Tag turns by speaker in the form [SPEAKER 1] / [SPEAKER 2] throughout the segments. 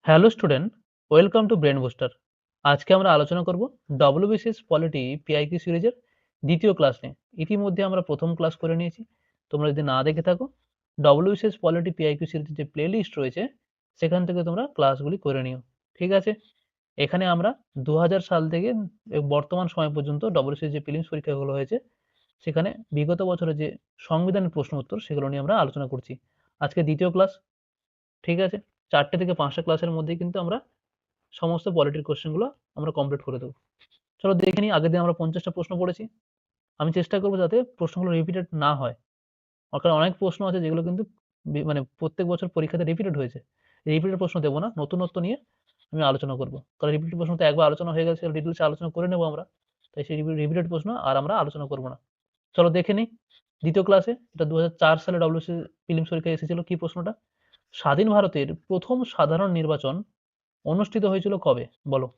[SPEAKER 1] Hello student, welcome to brain booster. আজকে আমরা আলোচনা করব ডব্লিউবিসিএস পলিটি পিআইকিউ সিরিজের দ্বিতীয় ক্লাস নিয়ে। ইতিমধ্যে আমরা প্রথম ক্লাস করে নিয়েছি। তোমরা যদি না দেখে থাকো, ডব্লিউবিসিএস পলিটি পিআইকিউ সিরিজের যে প্লেলিস্ট রয়েছে সেখান থেকে তোমরা ক্লাসগুলি করে নিও। ঠিক আছে? এখানে আমরা 2000 সাল থেকে বর্তমান সময় পর্যন্ত ডব্লিউবিসিএস যে প্রিলিমস পরীক্ষাগুলো হয়েছে সেখানে বিগত বছরের যে সংবিধানের প্রশ্ন উত্তর সেগুলো নিয়ে আমরা আলোচনা করছি। আজকে দ্বিতীয় ক্লাস। ঠিক আছে? 4টে থেকে 5টা ক্লাসের মধ্যেই কিন্তু আমরা সমস্ত পলিটির কোশ্চেনগুলো আমরা কমপ্লিট করে দেবো। চলো দেখে নিই। আগের দিন আমরা 50টা প্রশ্ন পড়েছি। আমি চেষ্টা করবো যাতে প্রশ্নগুলো রিপিটেড না হয়। কারণ অনেক প্রশ্ন আছে যেগুলো কিন্তু মানে প্রত্যেক বছর পরীক্ষাতে রিপিটেড হয়েছে। রিপিটেড প্রশ্ন দেবো না, নতুনত্ব নিয়ে আমি আলোচনা করব। কারণ রিপিটেড প্রশ্ন তো একবার আলোচনা হয়ে গেছে, ডিটেলসে আলোচনা করে নেবো আমরা। তাই সেই রিপিটেড প্রশ্ন আর আমরা আলোচনা করব না। চলো দেখে নিই। দ্বিতীয় ক্লাসে এটা 2004 সালে ডব্লিউবিসিএস প্রিলিমস পরীক্ষায় এসেছিল। কি প্রশ্নটা? স্বাধীন ভারতের প্রথম সাধারণ নির্বাচন অনুষ্ঠিত হয়েছিল কবে? বলো।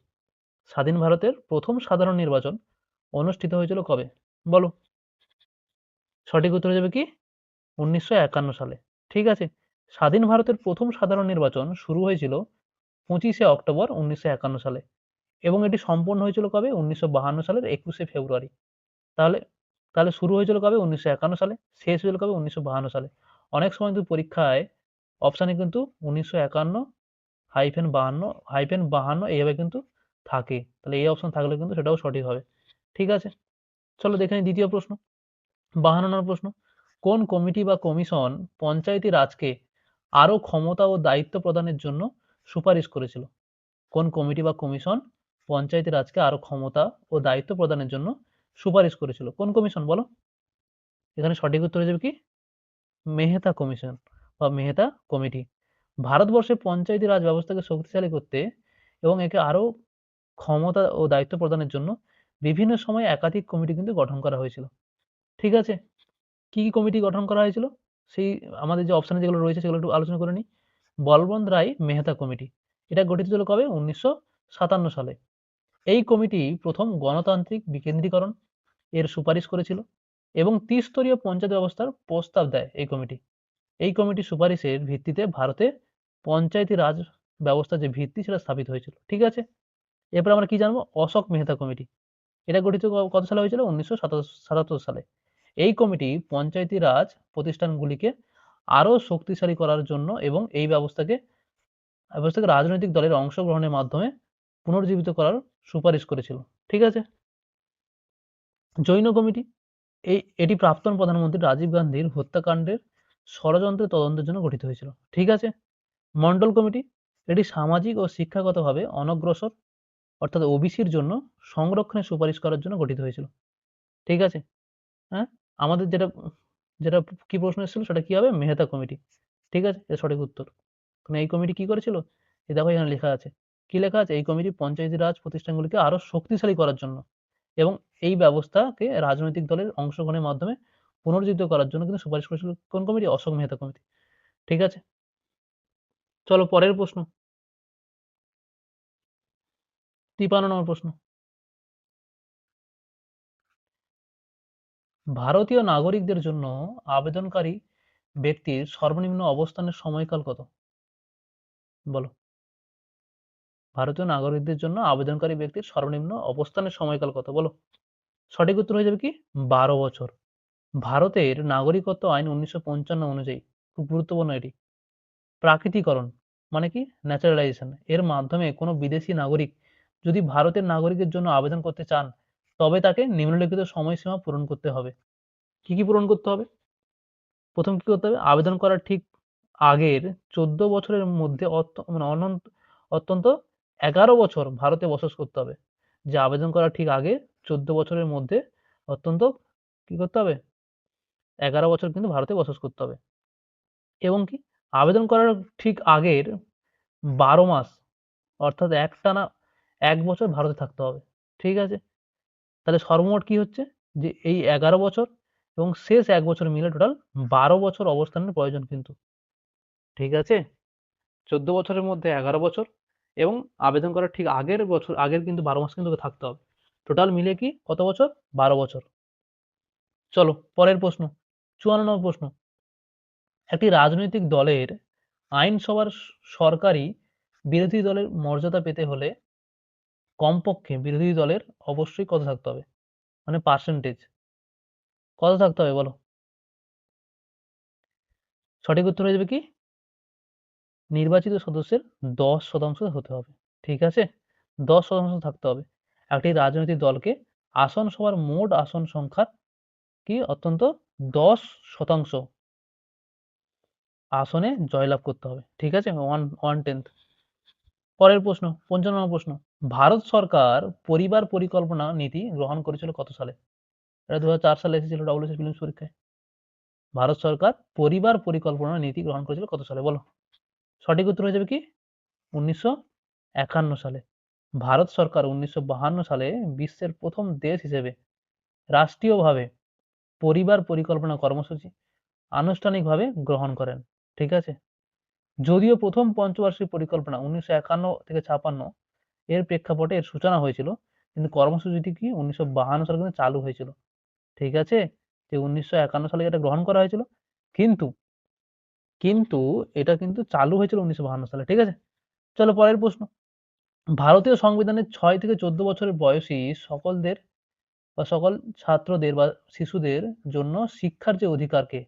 [SPEAKER 1] স্বাধীন ভারতের প্রথম সাধারণ নির্বাচন অনুষ্ঠিত হয়েছিল কবে? বলো। সঠিক উত্তর হয়ে যাবে কি? 1951 সালে। ঠিক আছে? স্বাধীন ভারতের প্রথম সাধারণ নির্বাচন শুরু হয়েছিল 25শে অক্টোবর 1951 সালে এবং এটি সম্পন্ন হয়েছিল কবে? 1952 সালের 21শে ফেব্রুয়ারি। তাহলে তাহলে শুরু হয়েছিল কবে? 1951 সালে। শেষ হয়েছিল কবে? 1952 সালে। অনেক সময় কিন্তু পরীক্ষায় অপশানে কিন্তু 1951-52 এইভাবে কিন্তু থাকে। তাহলে এই অপশন থাকলে কিন্তু সেটাও সঠিক হবে। ঠিক আছে? চলো দেখে নিই দ্বিতীয় প্রশ্ন। 52 নম্বর প্রশ্ন। কোন কমিটি বা কমিশন পঞ্চায়েতি রাজকে আরো ক্ষমতা ও দায়িত্ব প্রদানের জন্য সুপারিশ করেছিল? কোন কমিটি বা কমিশন পঞ্চায়েতি রাজকে আরো ক্ষমতা ও দায়িত্ব প্রদানের জন্য সুপারিশ করেছিল? কোন কমিশন বলো? এখানে সঠিক উত্তর হয়ে যাবে কি? মেহতা কমিশন বা মেহতা কমিটি। ভারতবর্ষে পঞ্চায়েতি রাজ ব্যবস্থাকে শক্তিশালী করতে এবং একে আরো ক্ষমতা ও দায়িত্ব প্রদানের জন্য বিভিন্ন সময়ে একাধিক কমিটি কিন্তু গঠন করা হয়েছিল। ঠিক আছে? কি কি কমিটি গঠন করা হয়েছিল? সেই আমাদের যে অপশনে যেগুলো রয়েছে সেগুলো একটু আলোচনা করে নিই। বলবন্ত রায় মেহতা কমিটি। এটা গঠিত ছিল কবে? 1957 সালে। এই কমিটি প্রথম গণতান্ত্রিক বিকেন্দ্রীকরণ এর সুপারিশ করেছিল এবং ত্রিস্তরীয় পঞ্চায়েত ব্যবস্থার প্রস্তাব দেয় এই কমিটি। এই কমিটির সুপারিশের ভিত্তিতে ভারতে পঞ্চায়েতি রাজ ব্যবস্থার যে ভিত্তি সেটা স্থাপিত হয়েছিল। ঠিক আছে? এরপর আমরা কি জানবো? অশোক মেহতা কমিটি। এটা গঠিত কত সালে হয়েছিল? 1977 সালে। এই কমিটি পঞ্চায়েতি রাজ প্রতিষ্ঠানগুলিকে আরো শক্তিশালী করার জন্য এবং এই ব্যবস্থাকে রাজনৈতিক দলের অংশগ্রহণের মাধ্যমে পুনর্জীবিত করার সুপারিশ করেছিল। ঠিক আছে? জৈন কমিটি। এটি প্রাক্তন প্রধানমন্ত্রী রাজীব গান্ধীর হত্যাকাণ্ডের ষড়যন্ত্রের তদন্তের জন্য গঠিত হয়েছিল। ঠিক আছে? মন্ডল কমিটি। এটি সামাজিক ও শিক্ষাগতভাবে অনগ্রসর অর্থাৎ ওবিসির জন্য সংরক্ষণের সুপারিশ করার জন্য গঠিত হয়েছিল। ঠিক আছে? হ্যাঁ? আমাদের যেটা যেটা কি প্রশ্ন এসেছিল সেটা কি হবে? মেহতা কমিটি। ঠিক আছে? এটা সঠিক উত্তর। কারণ এই কমিটি কি করেছিল? এই দেখো এখানে লেখা আছে। কি লেখা আছে? এই কমিটি পঞ্চায়েতি রাজ প্রতিষ্ঠানগুলিকে আরো শক্তিশালী করার জন্য এবং এই ব্যবস্থাকে রাজনৈতিক দলের অংশগ্রহণের মাধ্যমে পুনর্জীবিত করার জন্য কিন্তু সুপারিশ করেছিল কোন কমিটি? অশোক মেহতা কমিটি। ঠিক আছে? চলো পরের প্রশ্ন। 53 নম্বর প্রশ্ন। ভারতীয় নাগরিকদের জন্য আবেদনকারী ব্যক্তির সর্বনিম্ন অবস্থানের সময়কাল কত? বলো। ভারতীয় নাগরিকদের জন্য আবেদনকারী ব্যক্তির সর্বনিম্ন অবস্থানের সময়কাল কত? বলো। সঠিক উত্তর হয়ে যাবে কি? 12 বছর। ভারতের নাগরিকত্ব আইন 1955 অনুযায়ী, খুব গুরুত্বপূর্ণ এটি, প্রাকৃতিকরণ মানে কি? ন্যাচারালাইজেশন এর মাধ্যমে কোনো বিদেশি নাগরিক যদি ভারতের নাগরিকের জন্য আবেদন করতে চান তবে তাকে নিম্নলিখিত সময়সীমা পূরণ করতে হবে। কি কি পূরণ করতে হবে? প্রথম কি করতে হবে? আবেদন করার ঠিক আগের 14 বছরের মধ্যে মানে অত্যন্ত 11 বছর ভারতে বসবাস করতে হবে। যে আবেদন করার ঠিক আগে 14 বছরের মধ্যে অত্যন্ত কি করতে হবে? 11 বছর কিন্তু ভারতে বসবাস করতে হবে। এবং কি? আবেদন করার ঠিক আগের 12 মাস অর্থাৎ একটানা 1 বছর ভারতে থাকতে হবে। ঠিক আছে? তাহলে সর্বমোট কি হচ্ছে? যে এই 11 বছর এবং শেষ 1 বছর মিলে টোটাল 12 বছর অবস্থানের প্রয়োজন কিন্তু। ঠিক আছে? 14 বছরের মধ্যে 11 বছর এবং আবেদন করার ঠিক আগের কিন্তু 12 মাস কিন্তু তোকে থাকতে হবে। টোটাল মিলিয়ে কি কত বছর? 12 বছর। চলো পরের প্রশ্ন। 54 নম্বর প্রশ্ন। একটি রাজনৈতিক দলের আইনসভার সরকারি বিরোধী দলের মর্যাদা পেতে হলে কমপক্ষে বিরোধী দলের অবশ্যই কত থাকতে হবে, মানে পার্সেন্টেজ কত থাকতে হবে বলো? সঠিক উত্তর হয়ে যাবে কি, নির্বাচিত সদস্যের 10% হতে হবে। ঠিক আছে, 10% থাকতে হবে। একটি রাজনৈতিক দলকে আসন সভার মোট আসন সংখ্যার কি অত্যন্ত 10% আসনে জয়লাভ করতে হবে। ঠিক আছে, 1/10। পরের প্রশ্ন, 55 প্রশ্ন, ভারত সরকার পরিবার পরিকল্পনা নীতি গ্রহণ করেছিল কত সালে? এটা 2004 সালে এসেছিল ডব্লিউবিসিএস প্রিলিমস পরীক্ষায়। ভারত সরকার পরিবার পরিকল্পনা নীতি গ্রহণ করেছিল কত সালে বলো? সঠিক উত্তর হয়ে যাবে কি, 1951 সালে। ভারত সরকার 1952 সালে বিশ্বের প্রথম দেশ হিসেবে রাষ্ট্রীয়ভাবে পরিবার পরিকল্পনা কর্মসূচি আনুষ্ঠানিকভাবে গ্রহণ করেন। ঠিক আছে, যদিও প্রথম পঞ্চবার্ষিক পরিকল্পনা 1951 থেকে 56 এর প্রেক্ষাপটে এর সূচনা হয়েছিল, কিন্তু কর্মসূচিটি কি 1952 সালে কিন্তু চালু হয়েছিল। ঠিক আছে, যে 1951 সালে এটা গ্রহণ করা হয়েছিল, কিন্তু কিন্তু এটা কিন্তু চালু হয়েছিল 1952 সালে। ঠিক আছে, চলো পরের প্রশ্ন, ভারতীয় সংবিধানের 6 থেকে 14 বছরের বয়সী সকলদের বা সকল ছাত্রদের বা শিশুদের জন্য শিক্ষার যে অধিকারকে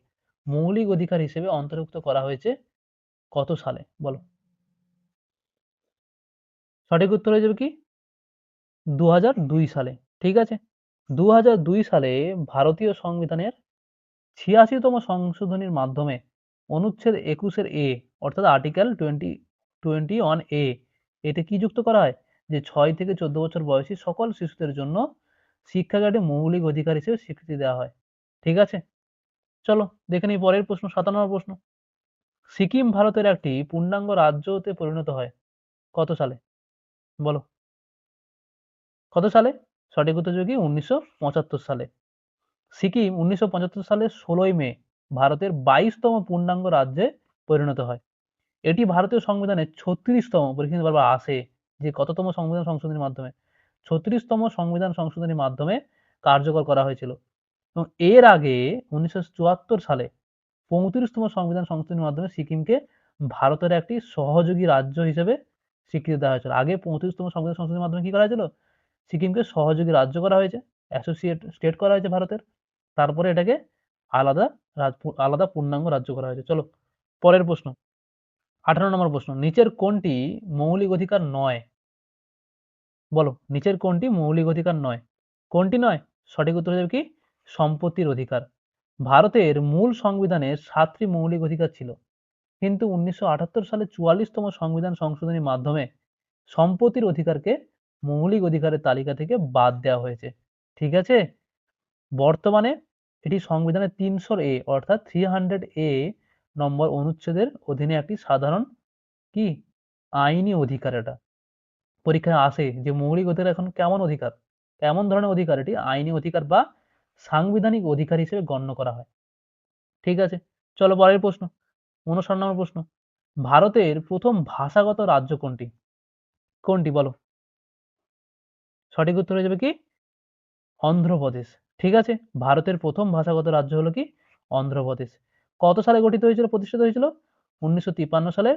[SPEAKER 1] মৌলিক অধিকার হিসেবে অন্তর্ভুক্ত করা হয়েছে কত সালে বলো? সঠিক উত্তর হয়ে যাবে কি, 2002 সালে। ঠিক আছে, 2002 সালে ভারতীয় সংবিধানের 86তম সংশোধনীর মাধ্যমে অনুচ্ছেদ 21 এর এ অর্থাৎ আর্টিকেল 21A এতে কি যুক্ত করা হয়, যে 6 থেকে 14 বছর বয়সী সকল শিশুদের জন্য শিক্ষাকে একটি মৌলিক অধিকার হিসেবে স্বীকৃতি দেওয়া হয়। ঠিক আছে, চলো দেখে নিই পরের প্রশ্ন, 57 প্রশ্ন, সিকিম ভারতের একটি পূর্ণাঙ্গ রাজ্যতে পরিণত হয় কত সালে বলো? কত সালে? সঠিক উত্তর হবে কি, 1975 সালে। সিকিম 1975 সালের 16ই মে ভারতের 22তম পূর্ণাঙ্গ রাজ্যে পরিণত হয়। এটি ভারতীয় সংবিধানের 36তম, পরীক্ষা কিন্তু বারবার আসে যে কততম সংবিধান সংশোধনীর মাধ্যমে, 36তম সংবিধান সংশোধনীর মাধ্যমে কার্যকর করা হয়েছিল। এবং এর আগে 1974 সালে 35তম সংবিধান সংশোধনীর মাধ্যমে সিকিমকে ভারতের একটি সহযোগী রাজ্য হিসেবে স্বীকৃতি দেওয়া হয়েছিল। আগে 35তম সংবিধান সংশোধনীর মাধ্যমে কি করা হয়েছিল, সিকিমকে সহযোগী রাজ্য করা হয়েছে, অ্যাসোসিয়েট স্টেট করা হয়েছে ভারতের, তারপরে এটাকে আলাদা আলাদা পূর্ণাঙ্গ রাজ্য করা হয়েছে। চলো পরের প্রশ্ন, 18 প্রশ্ন, নিচের কোনটি মৌলিক অধিকার নয় বলো? নিচের কোনটি মৌলিক অধিকার নয়? কোনটি নয়? সঠিক উত্তর হয়ে যাবে কি, সম্পত্তির অধিকার। ভারতের মূল সংবিধানে 7টি মৌলিক অধিকার ছিল, কিন্তু 1978 সালে 44তম সংবিধান সংশোধনীর মাধ্যমে সম্পত্তির অধিকারকে মৌলিক অধিকারের তালিকা থেকে বাদ দেওয়া হয়েছে। ঠিক আছে, বর্তমানে এটি সংবিধানের 300 অর্থাৎ 300 নম্বর অনুচ্ছেদের অধীনে একটি সাধারণ কি আইনি অধিকার। এটা পরীক্ষায় আসে যে মৌলিক অধিকার এখন কেমন অধিকার, কেমন ধরনের অধিকার, এটি আইনি অধিকার বা সাংবিধানিক অধিকার হিসেবে গণ্য করা হয়। ঠিক আছে, চলো পরের প্রশ্ন, 59 প্রশ্ন, ভারতের প্রথম ভাষাগত রাজ্য কোনটি? কোনটি বলো? সঠিক উত্তর হয়ে যাবে কি, অন্ধ্রপ্রদেশ। ঠিক আছে, ভারতের প্রথম ভাষাগত রাজ্য হলো কি, অন্ধ্রপ্রদেশ। কত সালে গঠিত হয়েছিল, প্রতিষ্ঠিত হয়েছিল? 1953 সালের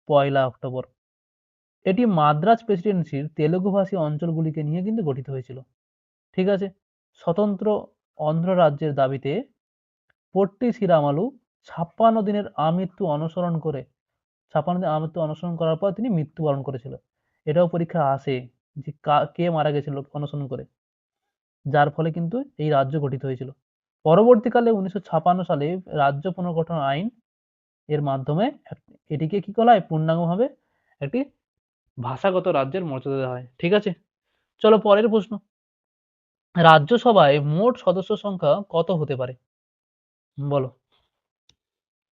[SPEAKER 1] 1 অক্টোবর। এটি মাদ্রাজ প্রেসিডেন্সির তেলুগুভাষী অঞ্চলগুলিকে নিয়ে কিন্তু গঠিত হয়েছিল। ঠিক আছে, স্বতন্ত্র অন্ধ্র রাজ্যের দাবিতে পট্টি শ্রীরামালু 56 দিনের আমৃত্যু অনশন করে 56 দিন আমৃত্যু অনশন করার পর তিনি মৃত্যুবরণ করেছিল। এটাও পরীক্ষা আসে যে কে মারা গেছিল অনশন করে, যার ফলে কিন্তু এই রাজ্য গঠিত হয়েছিল। পরবর্তীকালে 1956 সালে রাজ্য পুনর্গঠন আইন এর মাধ্যমে এটিকে কি করা হয়, পূর্ণাঙ্গভাবে একটি ভাষাগত রাজ্যের মর্যাদা দেওয়া হয়। ঠিক আছে, চলো পরের প্রশ্ন, রাজ্যসভায় মোট সদস্য সংখ্যা কত হতে পারে বলো?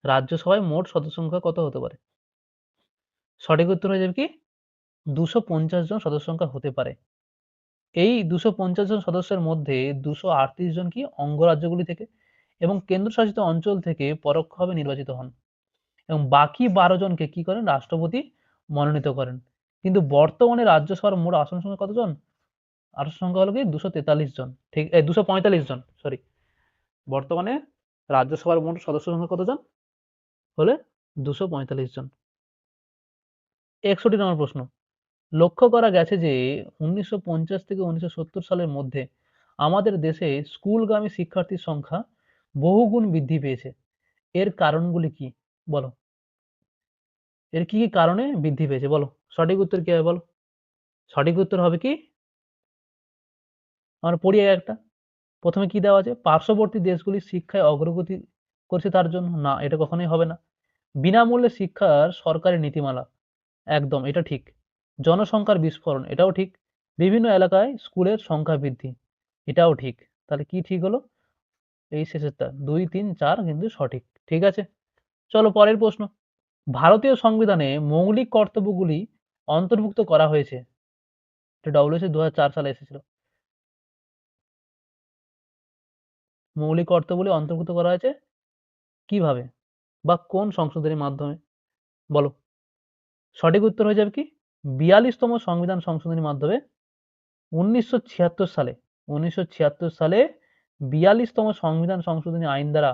[SPEAKER 1] রাজ্যসভায় মোট সদস্য সংখ্যা কত হতে পারে? সঠিক উত্তর হয়ে যাবে কি, 250 জন সদস্য সংখ্যা হতে পারে। এই 250 জন সদস্যের মধ্যে 238 জন কি অঙ্গরাজ্যগুলি থেকে এবং কেন্দ্রশাসিত অঞ্চল থেকে পরোক্ষভাবে নির্বাচিত হন, এবং বাকি 12 জনকে কি করেন, রাষ্ট্রপতি মনোনীত করেন। কিন্তু বর্তমানে রাজ্যসভার মোট আসন সংখ্যা কতজন? আসন সংখ্যা হলো কি 243 জন, ঠিক 245 জন, সরি। বর্তমানে রাজ্যসভার মোট সদস্য সংখ্যা কতজন হলে 245 জন। 61 নম্বর প্রশ্ন, লক্ষ্য করা গেছে যে 1950 থেকে 1970 সালের মধ্যে আমাদের দেশে স্কুলগামী শিক্ষার্থীর সংখ্যা বহুগুণ বৃদ্ধি পেয়েছে। এর কারণগুলি কি? বলো। এর কি কি কারণে বৃদ্ধি পেয়েছে বলো? সঠিক উত্তর কি হবে বলো? সঠিক উত্তর হবে কি? আমরা পড়ি একটা। প্রথমে কি দেওয়া আছে? পার্শ্ববর্তী দেশগুলি শিক্ষায় অগ্রগতি করছে তার জন্য? না, এটা কখনোই হবে না। বিনামূল্যে শিক্ষার সরকারি নীতিমালা, একদম এটা ঠিক। জনসংখ্যার বিস্ফোরণ, এটাও ঠিক। বিভিন্ন এলাকায় স্কুলের সংখ্যা বৃদ্ধি, এটাও ঠিক। তাহলে কি ঠিক হলো? এই শেষেরটা 2, 3, 4 কিন্তু সঠিক। ঠিক আছে? চলো পরের প্রশ্ন। ভারতীয় সংবিধানে মৌলিক কর্তব্যগুলি অন্তর্ভুক্ত করা হয়েছে। এটা ডব্লিউএসএস 2004 সালে এসেছিল। মৌলিক কর্তব্যগুলি অন্তর্ভুক্ত করা হয়েছে কিভাবে বা কোন সংশোধনীর মাধ্যমে? বলো। সঠিক উত্তর হয়ে যাবে কি? 42তম সংবিধান সংশোধনীর মাধ্যমে 1976 সালে 1976 সালে 42তম সংবিধান সংশোধনী আইন দ্বারা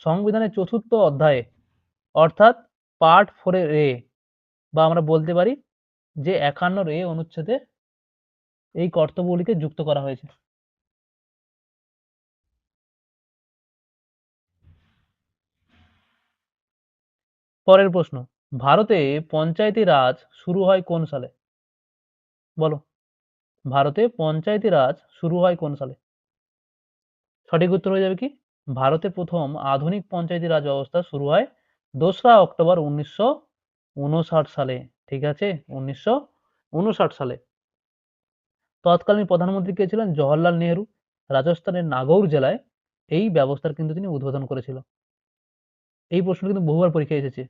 [SPEAKER 1] সংবিধানের চতুর্থ অধ্যায়ে অর্থাৎ পার্ট 4 এর এ বা আমরা বলতে পারি যে 51 এ অনুচ্ছেদে এই কর্তব্যগুলিকে যুক্ত করা হয়েছে। পরের প্রশ্ন, ভারতে পঞ্চায়েতি রাজ শুরু হয় কোন সালে? বলো। ভারতে পঞ্চায়েতি রাজ শুরু হয় কোন সালে? সঠিক উত্তর হয়ে যাবে কি? ভারতে প্রথম আধুনিক পঞ্চায়েতি রাজ ব্যবস্থা শুরু হয় 2রা অক্টোবর 1959 সালে। ঠিক আছে? 1959 সালে। তৎকালীন প্রধানমন্ত্রী কে ছিলেন? জওহরলাল নেহেরু। রাজস্থানের নাগৌর জেলায় এই ব্যবস্থার কিন্তু তিনি উদ্বোধন করেছিল। এই প্রশ্ন কিন্তু বহুবার পরীক্ষায় এসেছে।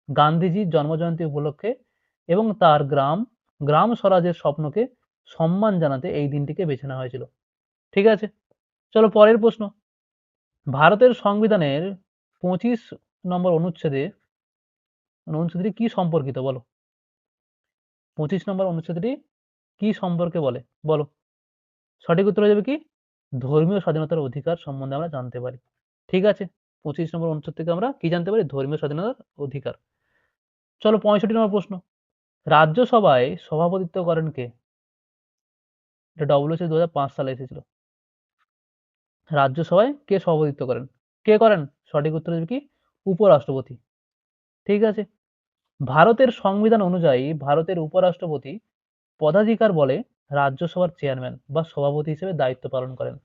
[SPEAKER 1] গান্ধীজির জন্মজয়ন্তী উপলক্ষে এবং তার গ্রাম স্বরাজের স্বপ্নকে সম্মান জানাতে এই দিনটিকে বেছে নেওয়া হয়েছিল। ঠিক আছে? চলো পরের প্রশ্ন। ভারতের সংবিধানের 25 নম্বর অনুচ্ছেদটি কি সম্পর্কিত বলো? 25 নম্বর অনুচ্ছেদটি কি সম্পর্কে বলে? বলো। সঠিক উত্তর হয়ে যাবে কি? ধর্মীয় স্বাধীনতার অধিকার সম্বন্ধে আমরা জানতে পারি। ঠিক আছে? 25 নম্বর অনুচ্ছেদ থেকে আমরা কি জানতে পারি? ধর্মীয় স্বাধীনতার অধিকার। চলো 65 নম্বর প্রশ্ন। রাজ্যসভায় সভাপতিত্ব করেন কে? এটা ডব্লিউসি 2005 সালে এসেছিল। রাজ্যসভায় কে সভাপতিত্ব করেন? কে করেন? সঠিক উত্তর হবে কি? উপরাষ্ট্রপতি। ঠিক আছে? ভারতের সংবিধান অনুযায়ী ভারতের উপরাষ্ট্রপতি পদাধিকার বলে রাজ্যসভার চেয়ারম্যান বা সভাপতি হিসেবে দায়িত্ব পালন করেন।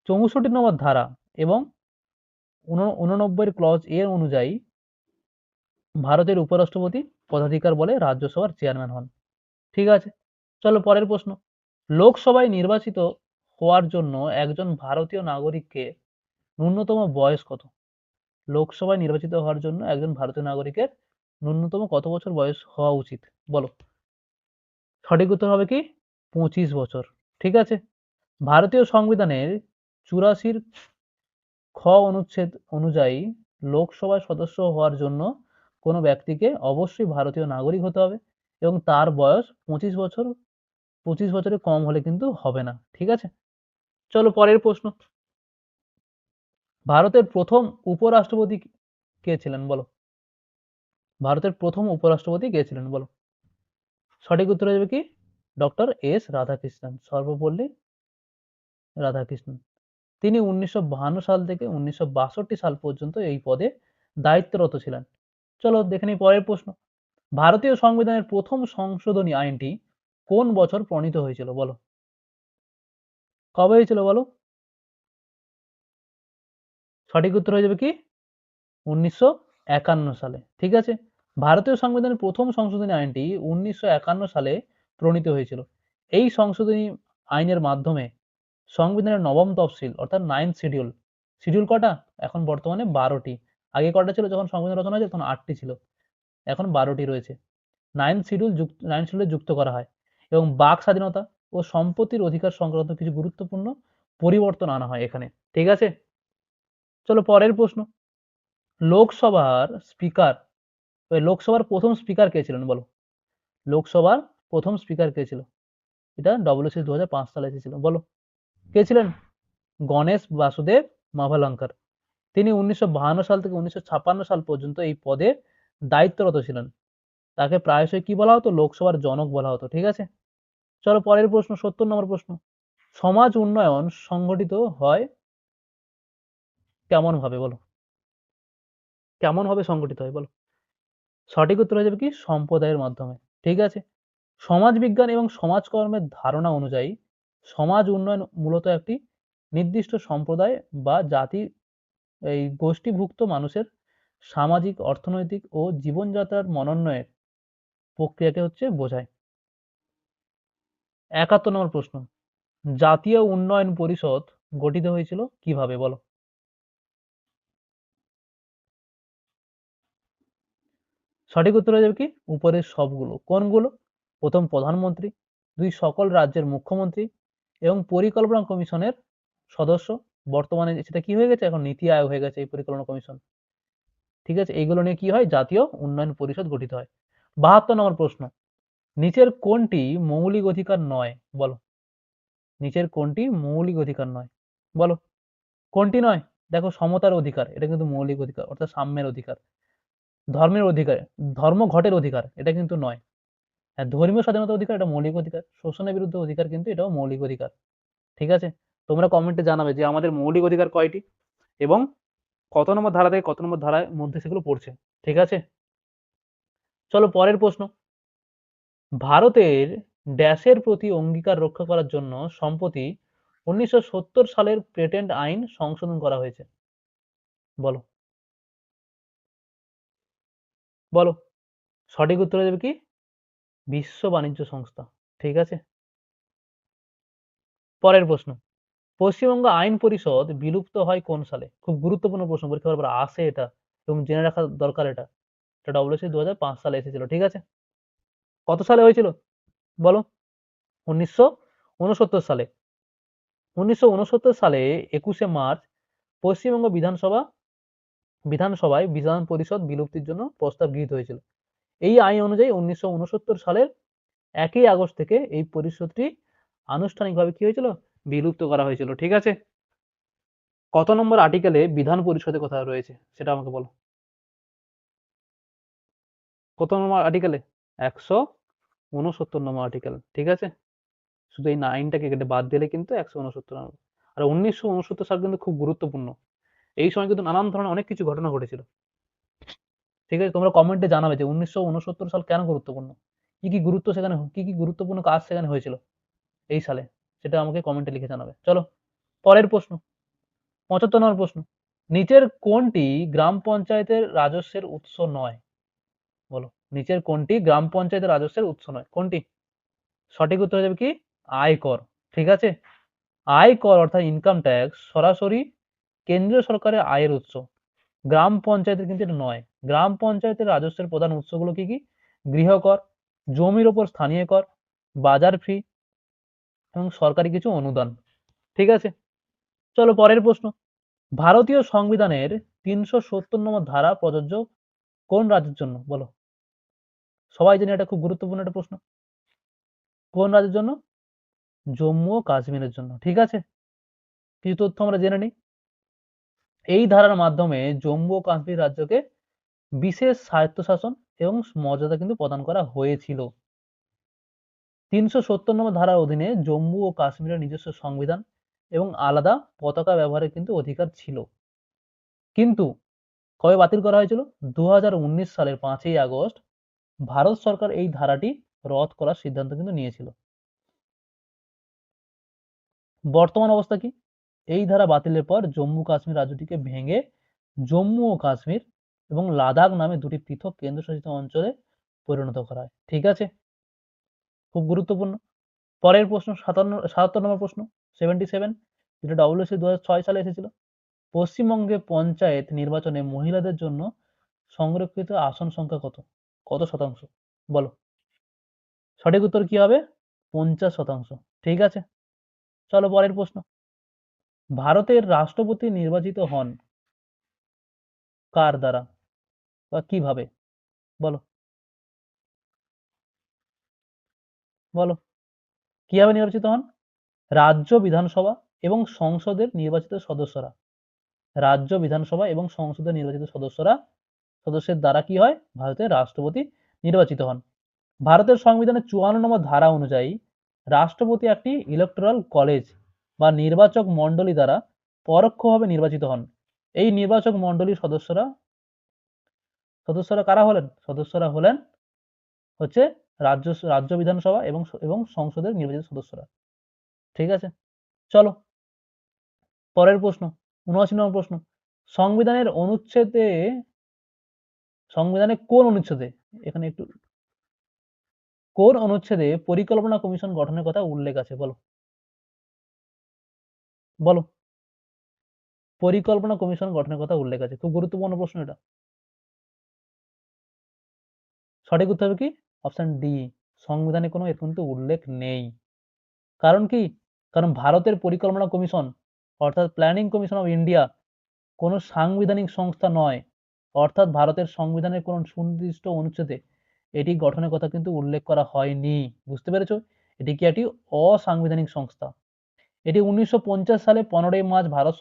[SPEAKER 1] 64 নম্বর ধারা এবং 89 ক্লজ এর অনুযায়ী ভারতের উপরাষ্ট্রপতি পদাধিকার বলে রাজ্যসভার চেয়ারম্যান হন। ঠিক আছে? চলো পরের প্রশ্ন। লোকসভায় নির্বাচিত হওয়ার জন্য একজন ভারতীয় নাগরিককে ন্যূনতম বয়স কত? লোকসভায় নির্বাচিত হওয়ার জন্য একজন ভারতীয় নাগরিকের ন্যূনতম কত বছর বয়স হওয়া উচিত? বলো। সঠিক উত্তর হবে কি? 25 বছর। ঠিক আছে? ভারতীয় সংবিধানের 84 খ অনুচ্ছেদ অনুযায়ী লোকসভার সদস্য হওয়ার জন্য কোনো ব্যক্তিকে অবশ্যই ভারতীয় নাগরিক হতে হবে এবং তার বয়স 25 বছরের কম হলে কিন্তু হবে না। ঠিক আছে? চলো পরের প্রশ্ন। ভারতের প্রথম উপরাষ্ট্রপতি কে ছিলেন বলো? ভারতের প্রথম উপরাষ্ট্রপতি কে ছিলেন বলো? সঠিক উত্তর হয়ে যাবে কি? Doctor S Radhakrishnan, Sarvepalli Radhakrishnan. তিনি 1952 সাল থেকে 1962 সাল পর্যন্ত এই পদে দায়িত্বরত ছিলেন। চলো দেখে নিই পরের প্রশ্ন। ভারতীয় সংবিধানের প্রথম সংশোধনী আইনটি কোন বছর প্রণীত হয়েছিল বলো? কবে হয়েছিল বলো? সঠিক উত্তর হয়ে যাবে কি? 1951 সালে। ঠিক আছে? ভারতীয় সংবিধানের প্রথম সংশোধনী আইনটি 1951 সালে প্রণীত হয়েছিল। এই সংশোধনী আইনের মাধ্যমে সংবিধানের নবম তফসিল অর্থাৎ 9th শিডিউল, শিডিউল কটা? এখন বর্তমানে 12টি। আগে কটা ছিল যখন সংবিধান রচনা হয়েছে তখন 8টি ছিল। এখন 12টি রয়েছে। 9th শিডিউলে যুক্ত করা হয় এবং বাক স্বাধীনতা ও সম্পত্তির অধিকার সংক্রান্ত কিছু গুরুত্বপূর্ণ পরিবর্তন আনা হয় এখানে। ঠিক আছে? চলো পরের প্রশ্ন। লোকসভার স্পিকার লোকসভার প্রথম স্পিকার কে ছিলেন বলো? লোকসভার প্রথম স্পিকার কে ছিল? এটা ডব্লিউসি 2005 সালে এসেছিল। বলো। কে ছিলেন? গণেশ বাসুদেব মাভালঙ্কার। তিনি 1952 সাল থেকে 1956 সাল পর্যন্ত এই পদে দায়িত্বরত ছিলেন। তাকে প্রায়শই কি বলা হতো? লোকসভার জনক বলা হতো। ঠিক আছে? চলো পরের প্রশ্ন, ৭০ নম্বর প্রশ্ন। সমাজ উন্নয়ন সংগঠিত হয় কেমন ভাবে বলো? কেমন ভাবে সংগঠিত হয় বলো? সঠিক উত্তর হয়ে যাবে কি? সম্প্রদায়ের মাধ্যমে। ঠিক আছে? সমাজবিজ্ঞান এবং সমাজকর্মের ধারণা অনুযায়ী সমাজ উন্নয়ন মূলত একটি নির্দিষ্ট সম্প্রদায় বা জাতি এই গোষ্ঠীভুক্ত মানুষের সামাজিক, অর্থনৈতিক ও জীবনযাত্রার মনোন্নয়নের প্রক্রিয়াকে হচ্ছে বোঝায়। ৭১ নম্বর প্রশ্ন। জাতীয় উন্নয়ন পরিষদ গঠিত হয়েছিল কিভাবে বলো? সঠিক উত্তর হয়ে যাবে কি? উপরের সবগুলো। কোনগুলো? প্রথম প্রধানমন্ত্রী, ২ সকল রাজ্যের মুখ্যমন্ত্রী এবং পরিকল্পনা কমিশনের সদস্য। বর্তমানে সেটা কি হয়ে গেছে? এখন নীতি আয়োগ হয়ে গেছে এই পরিকল্পনা কমিশন। ঠিক আছে? এইগুলো নিয়ে কি হয়? জাতীয় উন্নয়ন পরিষদ গঠিত হয়। ৭২ নম্বর প্রশ্ন। নিচের কোনটি মৌলিক অধিকার নয়? বলো। নিচের কোনটি মৌলিক অধিকার নয়? বলো। কোনটি নয়? দেখো, সমতার অধিকার, এটা কিন্তু মৌলিক অধিকার, অর্থাৎ সাম্যের অধিকার। ধর্মের অধিকার, ধর্মঘটের অধিকার, এটা কিন্তু নয়। হ্যাঁ, ধর্মীয় স্বাধীনতার অধিকার, এটা মৌলিক অধিকার। শোষণের বিরুদ্ধে অধিকার কিন্তু এটাও মৌলিক অধিকার। ঠিক আছে? তোমরা কমেন্টে জানাবে যে আমাদের মৌলিক অধিকার কয়টি এবং কত নম্বর ধারা থেকে কত নম্বর ধারার মধ্যে সেগুলো পড়ছে। ঠিক আছে? চলো পরের প্রশ্ন। ভারতের ড্যাশের প্রতি অঙ্গীকার রক্ষা করার জন্য সম্প্রতি ১৯৭০ সালের পেটেন্ট আইন সংশোধন করা হয়েছে। বলো। বলো। সঠিক উত্তর হয়ে যাবে কি? বিশ্ব বাণিজ্য সংস্থা। ঠিক আছে? পরের প্রশ্ন। পশ্চিমবঙ্গ আইন পরিষদ বিলুপ্ত হয় কোন সালে? খুব গুরুত্বপূর্ণ প্রশ্ন, পরীক্ষায় বারবার আসে এটা এবং জেনে রাখা দরকার এটা। এটা ডব্লিউসি ২০০৫ সালে এসেছিল। ঠিক আছে? কত সালে হয়েছিল? বলো। ১৯৬৯ সালে। ১৯৬৯ সালে ২১শে মার্চ পশ্চিমবঙ্গ বিধানসভায় বিধান পরিষদ বিলুপ্তির জন্য প্রস্তাব গৃহীত হয়েছিল। এই আইন অনুযায়ী ১৯৬৯ সালের ১ই আগস্ট থেকে এই পরিষদটি আনুষ্ঠানিকভাবে কি হয়েছিল? বিলুপ্ত করা হয়েছিল। ঠিক আছে? কত নম্বর আর্টিকেলে বিধান পরিষদের কথা রয়েছে সেটা আমাকে বলো। কত নম্বর আর্টিকেলে? ১৬৯ নম্বর আর্টিকেল। ঠিক আছে? শুধু এই 9 টাকে কেটে বাদ দিলে কিন্তু ১৬৯ নম্বর। আর ১৯৬৯ সাল কিন্তু খুব গুরুত্বপূর্ণ। এই সময় কিন্তু নানান ধরনের অনেক কিছু ঘটনা ঘটেছিল। ঠিক আছে? তোমরা কমেন্টে জানাবে যে ১৯৬৯ সাল কেন গুরুত্বপূর্ণ? কি কি গুরুত্বপূর্ণ কাজ সেখানে হয়েছিল এই সালে? সেটা আমাকে কমেন্টে লিখে জানাবে। চলো পরের প্রশ্ন। ৭৫ নম্বর প্রশ্ন। নিচের কোনটি গ্রাম পঞ্চায়েতের রাজস্বের উৎস নয়? বলো। নিচের কোনটি গ্রাম পঞ্চায়েতের রাজস্বের উৎস নয়? কোনটি? সঠিক উত্তর হয়ে যাবে কি? আয়কর। ঠিক আছে? আয়কর অর্থাৎ ইনকাম ট্যাক্স সরাসরি কেন্দ্রীয় সরকারের আয়ের উৎস। গ্রাম পঞ্চায়েতের কিন্তু এটা নয়। গ্রাম পঞ্চায়েতের রাজস্বের প্রধান উৎসগুলো কি কি? গৃহকর, জমির ওপর স্থানীয় কর, বাজার ফি এবং সরকারি কিছু অনুদান। ঠিক আছে? চলো পরের প্রশ্ন। ভারতীয় সংবিধানের ৩৭০ নম্বর ধারা প্রযোজ্য কোন রাজ্যের জন্য? বলো। সবাই জানে এটা খুব গুরুত্বপূর্ণ একটা প্রশ্ন। কোন রাজ্যের জন্য? জম্মু ও কাশ্মীরের জন্য। ঠিক আছে? কিছু তথ্য আমরা জেনে নিই। এই ধারার মাধ্যমে জম্মু ও কাশ্মীর রাজ্যকে বিশেষ স্বায়ত্তশাসন এবং মর্যাদা কিন্তু প্রদান করা হয়েছিল। ৩৭০ নম্বর ধারার অধীনে জম্মু ও কাশ্মীরের নিজস্ব সংবিধান এবং আলাদা পতাকা ব্যবহারের কিন্তু অধিকার ছিল। কিন্তু কবে বাতিল করা হয়েছিল? ২০১৯ সালের ৫ই আগস্ট ভারত সরকার এই ধারাটি রদ করার সিদ্ধান্ত কিন্তু নিয়েছিল। বর্তমান অবস্থা কি? এই ধারা বাতিলের পর জম্মু কাশ্মীর রাজ্যটিকে ভেঙে জম্মু ও কাশ্মীর এবং লাদাখ নামে দুটি পৃথক কেন্দ্রশাসিত অঞ্চলে পরিণত করা হয়। ঠিক আছে? খুব গুরুত্বপূর্ণ। পরের প্রশ্ন ৭৭ নম্বর প্রশ্ন 77, যেটা ডব্লিউসি ২০০৬ সালে এসেছিল। পশ্চিমবঙ্গে পঞ্চায়েত নির্বাচনে মহিলাদের জন্য সংরক্ষিত আসন সংখ্যা কত? কত শতাংশ? বলো। সঠিক উত্তর কি হবে? ৫০%। ঠিক আছে? চলো পরের প্রশ্ন। ভারতের রাষ্ট্রপতি নির্বাচিত হন কার দ্বারা বা কিভাবে? বলো। বলো। কিভাবে নির্বাচিত হন? রাজ্য বিধানসভা এবং সংসদের নির্বাচিত সদস্যরা। রাজ্য বিধানসভা এবং সংসদের নির্বাচিত সদস্যের দ্বারা কি হয়? ভারতের রাষ্ট্রপতি নির্বাচিত হন। ভারতের সংবিধানের 54 নম্বর ধারা অনুযায়ী রাষ্ট্রপতি একটি ইলেকটোরাল কলেজ বা নির্বাচক মণ্ডলী দ্বারা পরোক্ষভাবে নির্বাচিত হন। এই নির্বাচক মণ্ডলীর সদস্যরা কারা হলেন? সদস্যরা হলেন হচ্ছে রাজ্য বিধানসভা এবং সংসদের নির্বাচিত সদস্যরা। ঠিক আছে, চলো পরের প্রশ্ন, 79 নম্বর প্রশ্ন। সংবিধানে কোন অনুচ্ছেদে এখানে একটু কোন অনুচ্ছেদে পরিকল্পনা কমিশন গঠনের কথা উল্লেখ আছে? বলো বলো পরিকল্পনা কমিশন গঠনের কথা উল্লেখ আছে। খুব গুরুত্বপূর্ণ প্রশ্ন এটা। সঠিক উত্তর হবে কি? অপশন ডি, সংবিধানে কোনো এর কিন্তু উল্লেখ নেই। কারণ কি? কারণ ভারতের পরিকল্পনা কমিশন অর্থাৎ প্ল্যানিং কমিশন অফ ইন্ডিয়া কোনো সাংবিধানিক সংস্থা নয়, অর্থাৎ ভারতের সংবিধানের কোনো সুনির্দিষ্ট অনুচ্ছেদে এটি গঠনের কথা কিন্তু উল্লেখ করা হয়নি। বুঝতে পেরেছো? এটি কি একটি অসাংবিধানিক সংস্থা। এটি 1950 সালে 15ই মার্চ ভারত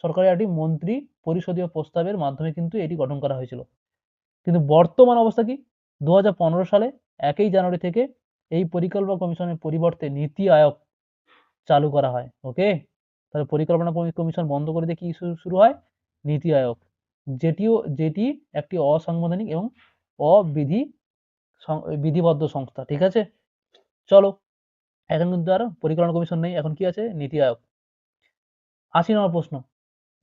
[SPEAKER 1] সরকারের একটি মন্ত্রী পরিষদীয় প্রস্তাবের মাধ্যমে কিন্তু এটি গঠন করা হয়েছিল। কিন্তু বর্তমান অবস্থা কি? 2015 সালে 1 জানুয়ারি থেকে এই পরিকল্পনা কমিশনের পরিবর্তে নীতি আয়োগ চালু করা হয়। ওকে, তাহলে পরিকল্পনা কমিশন বন্ধ করে দিয়ে কি শুরু হয়? নীতি আয়োগ, যেটি একটি অসাংবিধানিক এবং বিধিবদ্ধ সংস্থা। ঠিক আছে, চলো এখন কিন্তু আর পরিকল্পনা কমিশন নেই, এখন কি আছে? নীতি আয়োগ। 80 নম্বর প্রশ্ন,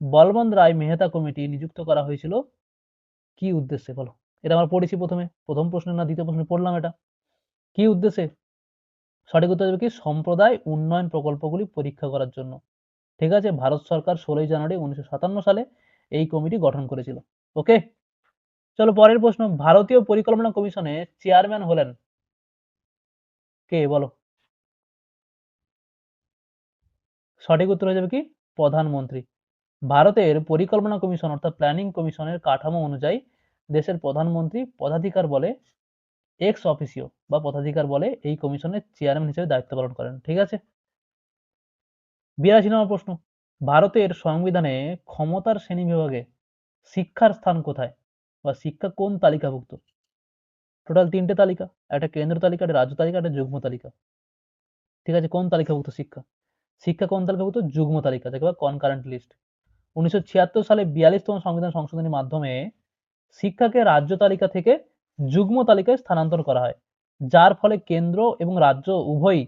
[SPEAKER 1] বলবন্ত রায় মেহতা কমিটি নিযুক্ত করা হয়েছিল কি উদ্দেশ্যে? বলো, এটা আমরা পড়েছি প্রথম প্রশ্নে না দ্বিতীয় প্রশ্নে পড়লাম এটা। কি উদ্দেশ্যে? সঠিক উত্তর হবে কি? সম্প্রদায় উন্নয়ন প্রকল্পগুলি পরীক্ষা করার জন্য। ঠিক আছে, ভারত সরকার 16 জানুয়ারি 1957 সালে এই কমিটি গঠন করেছিল। ওকে, চলো পরের প্রশ্ন, ভারতীয় পরিকল্পনা কমিশনের চেয়ারম্যান হলেন কে? বলো, সঠিক উত্তর হয়ে যাবে কি? প্রধানমন্ত্রী। ভারতের পরিকল্পনা কমিশন অর্থাৎ প্ল্যানিং কমিশনের কাঠামো অনুযায়ী দেশের প্রধানমন্ত্রী পদাধিকার বলে এক্স অফিসিও বা পদাধিকার বলে এই কমিশনের চেয়ারম্যান হিসেবে দায়িত্ব পালন করেন। ঠিক আছে, 82 নম্বর প্রশ্ন, ভারতের সংবিধানে ক্ষমতার শ্রেণীবিভাগে শিক্ষার স্থান কোথায় বা শিক্ষা কোন তালিকাভুক্ত? টোটাল 3টে তালিকা, একটা কেন্দ্র তালিকা, একটা রাজ্য তালিকা, একটা যুগ্ম তালিকা। ঠিক আছে, কোন তালিকাভুক্ত শিক্ষা? শিক্ষা কোন তালিকাভুক্ত? যুগ্ম তালিকা, যাকে বলে কনকারেন্ট লিস্ট। 1976 সালে 42তম সংবিধান সংশোধনীর মাধ্যমে শিক্ষাকে রাজ্য তালিকা থেকে যুগ্ম তালিকায় স্থানান্তর করা হয়, যার ফলে কেন্দ্র এবং রাজ্য উভয়ই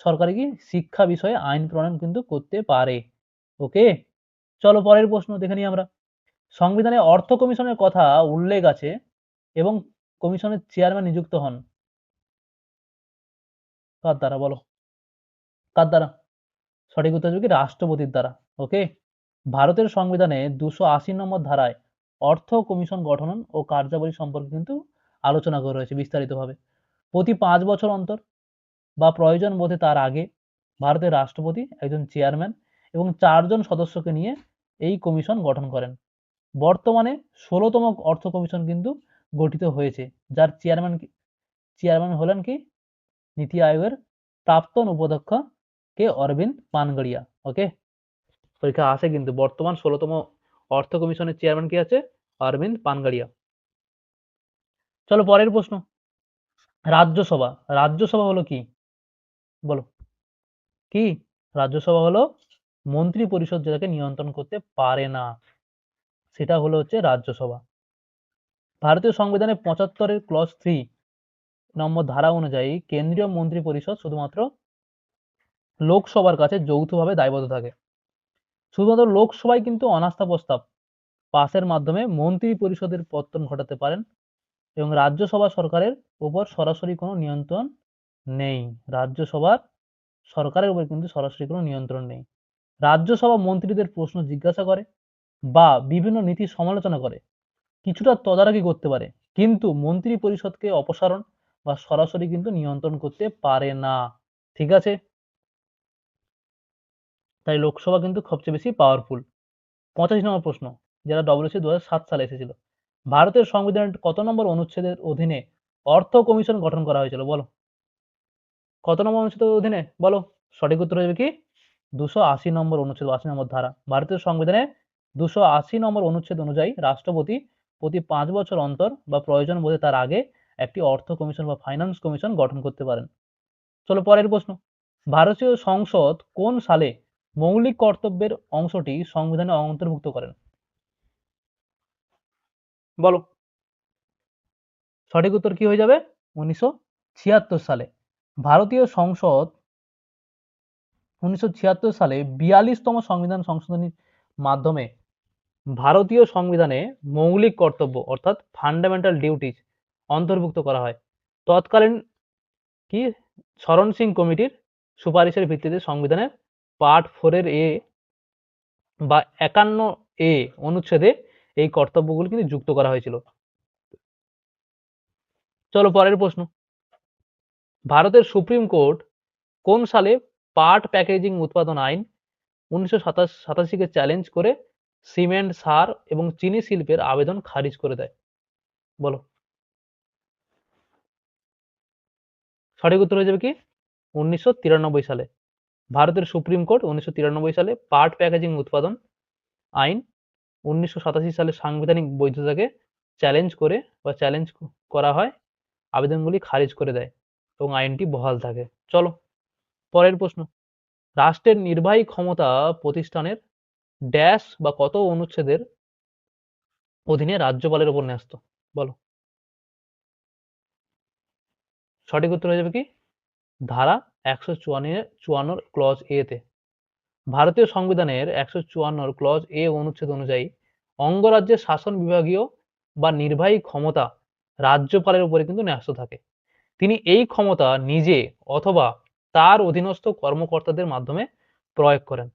[SPEAKER 1] সরকারি শিক্ষা বিষয়ে আইন প্রণয়ন কিন্তু করতে পারে। ওকে, চলো পরের প্রশ্ন দেখে নিই আমরা। সংবিধানে অর্থ কমিশনের কথা উল্লেখ আছে এবং কমিশনের চেয়ারম্যান নিযুক্ত হন কার দ্বারা? বলো কার দ্বারা? সঠিক উত্তর হবে কি? রাষ্ট্রপতির দ্বারা। ওকে, ভারতের সংবিধানে 280 নম্বর ধারায় অর্থ কমিশন গঠন ও কার্যাবলী সম্পর্কে কিন্তু আলোচনা করা হয়েছে বিস্তারিতভাবে। প্রতি 5 বছর অন্তর বা প্রয়োজন বোধে তার আগে ভারতের রাষ্ট্রপতি একজন চেয়ারম্যান এবং 4 জন সদস্যকে নিয়ে এই কমিশন গঠন করেন। বর্তমানে 16তম অর্থ কমিশন কিন্তু গঠিত হয়েছে, যার চেয়ারম্যান হলেন কি? নীতি আয়োগের প্রাক্তন উপাধ্যক্ষ কে অরবিন্দ পানগড়িয়া। ওকে, পরীক্ষা আসে কিন্তু বর্তমান 16তম অর্থ কমিশনের চেয়ারম্যান কি আছে? অরবিন্দ পানগড়িয়া। চলো পরের প্রশ্ন, রাজ্যসভা হলো কি? বলো কি? রাজ্যসভা হলো মন্ত্রী পরিষদ যেটাকে নিয়ন্ত্রণ করতে পারে না, সেটা হলো হচ্ছে রাজ্যসভা। ভারতীয় সংবিধানের 75 এর ক্লজ 3 নম্বর ধারা অনুযায়ী কেন্দ্রীয় মন্ত্রী পরিষদ শুধুমাত্র লোকসভার কাছে যৌথভাবে দায়বদ্ধ থাকে। শুধুমাত্র লোকসভায় কিন্তু অনাস্থা প্রস্তাব পাসের মাধ্যমে মন্ত্রী পরিষদের পতন ঘটাতে পারেন এবং রাজ্যসভা সরকারের উপর সরাসরি কোনো নিয়ন্ত্রণ নেই। রাজ্যসভার সরকারের উপর কিন্তু সরাসরি কোনো নিয়ন্ত্রণ নেই। রাজ্যসভা মন্ত্রীদের প্রশ্ন জিজ্ঞাসা করে বা বিভিন্ন নীতি সমালোচনা করে, কিছুটা তদারকি করতে পারে, কিন্তু মন্ত্রী পরিষদকে অপসারণ বা সরাসরি কিন্তু নিয়ন্ত্রণ করতে পারে না। ঠিক আছে, তাই লোকসভা কিন্তু সবচেয়ে বেশি পাওয়ারফুল। 85 নম্বর প্রশ্ন, যেটা ডব্লিউসি 2007 সালে এসেছিল। ভারতের সংবিধানের কত নম্বর অনুচ্ছেদের অধীনে অর্থ কমিশন গঠন করা হয়েছিল? বলো, কত নম্বর অনুচ্ছেদের অধীনে? বলো, সঠিক উত্তর হবে কি? 280 নম্বর অনুচ্ছেদ, 80 নম্বর ধারা। ভারতীয় সংবিধানে 280 নম্বর অনুচ্ছেদ অনুযায়ী রাষ্ট্রপতি প্রতি 5 বছর অন্তর বা প্রয়োজন বোধে তার আগে একটি অর্থ কমিশন বা ফাইন্যান্স কমিশন গঠন করতে পারেন। চলো পরের প্রশ্ন, ভারতীয় সংসদ কোন সালে মৌলিক কর্তব্যের অংশটি সংবিধানে অন্তর্ভুক্ত করেন? বলো। সঠিক উত্তর কি হয়ে যাবে? 1976 সালে। ভারতীয় সংসদ 1976 সালে 42তম সংবিধান সংশোধনীর মাধ্যমে ভারতীয় সংবিধানে মৌলিক কর্তব্য অর্থাৎ ফান্ডামেন্টাল ডিউটিজ অন্তর্ভুক্ত করা হয়। তৎকালীন কি শরণ সিং কমিটির সুপারিশের ভিত্তিতে সংবিধানের পার্ট 4 এর এ বা 51 অনুচ্ছেদে এই কর্তব্যগুলো কিন্তু যুক্ত করা হয়েছিল। চলো পরের প্রশ্ন, ভারতের সুপ্রিম কোর্ট কোন সালে পাট প্যাকেজিং উৎপাদন আইন 1987 কে চ্যালেঞ্জ করে সিমেন্ট, সার এবং চিনি শিল্পের আবেদন খারিজ করে দেয়? বলো। সঠিক উত্তর হয়ে যাবে কি 1993 সালে। ভারতের সুপ্রিম কোর্ট 1993 সালে পাট প্যাকেজিং উৎপাদন আইন 1987 সালে সাংবিধানিক বৈধতাকে চ্যালেঞ্জ করে বা চ্যালেঞ্জ করা হয়, আবেদনগুলি খারিজ করে দেয় এবং আইনটি বহাল থাকে। চলো পরের প্রশ্ন, রাষ্ট্রের নির্বাহী ক্ষমতা প্রতিষ্ঠানের ড্যাশ বা কত অনুচ্ছেদের অধীনে রাজ্যপালের উপর ন্যস্ত? বলো। সঠিক উত্তর হয়ে যাবে কি ধারা 154 ক্লজ এ তে। ভারতীয় সংবিধানের 154 ক্লজ এ অনুচ্ছেদ অনুযায়ী অঙ্গরাজ্যের শাসন বিভাগীয় বা নির্বাহী ক্ষমতা রাজ্যপালের উপরে কিন্তু ন্যস্ত থাকে। তিনি এই ক্ষমতা নিজে অথবা তার অধীনস্থ কর্মকর্তাদের মাধ্যমে প্রয়োগ করেন।